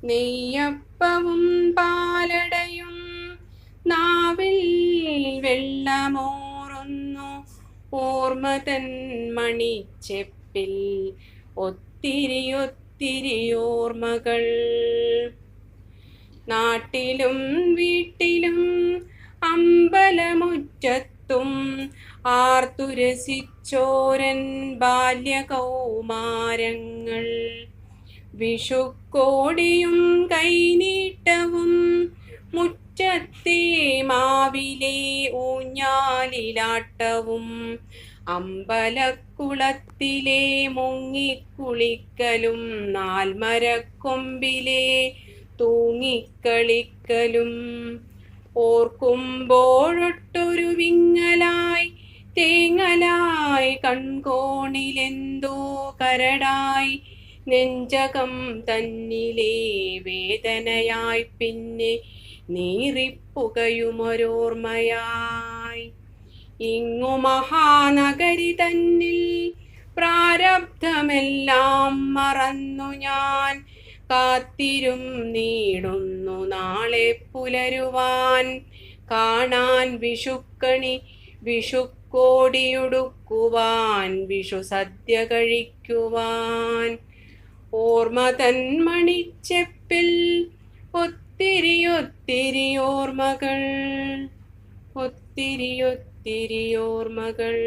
നെയ്യപ്പവും പാലടയും നാവിൽ വെള്ളമോറുന്നു. ഓർമ്മ തൻ മണിച്ചെപ്പിൽ ഒത്തിരി ഒത്തിരി ഓർമ്മകൾ. നാട്ടിലും വീട്ടിലും അമ്പലമുറ്റത്തും ആർത്തുരസിച്ചോരൻ ബാല്യകൗമാരങ്ങൾ. വിഷുക്കോടിയും കൈനീട്ടവും മുറ്റത്തെ മാവിലെ ഊഞ്ഞാലിലാട്ടവും അമ്പലക്കുളത്തിലെ മുങ്ങിക്കുളിക്കലും നാൽമരക്കൊമ്പിലെ തൂങ്ങിക്കളിക്കലും ഓർക്കുമ്പോഴൊട്ടൊരു വിങ്ങലായി തേങ്ങലായി കൺകോണിലെന്തോ കരടായി നെഞ്ചകം തന്നിലെ വേദനയായി പിന്നെ നീറിപ്പുകയുമൊരോർമ്മയായി. ഇങ്ങു മഹാനഗരി തന്നിൽ പ്രാരബ്ധമെല്ലാം മറന്നു ഞാൻ കാത്തിരുന്നീടുന്നു നാളെ പുലരുവാൻ. കാണാൻ വിഷുക്കണി, വിഷുക്കോടിയുടുക്കുവാൻ, വിഷുസദ്യ കഴിക്കുവാൻ. ഓർമ്മ തൻ മണിച്ചെപ്പിൽ ഒത്തിരി ഒത്തിരി ഓർമ്മകൾ, ഒത്തിരി ഒത്തിരി ഓർമ്മകൾ.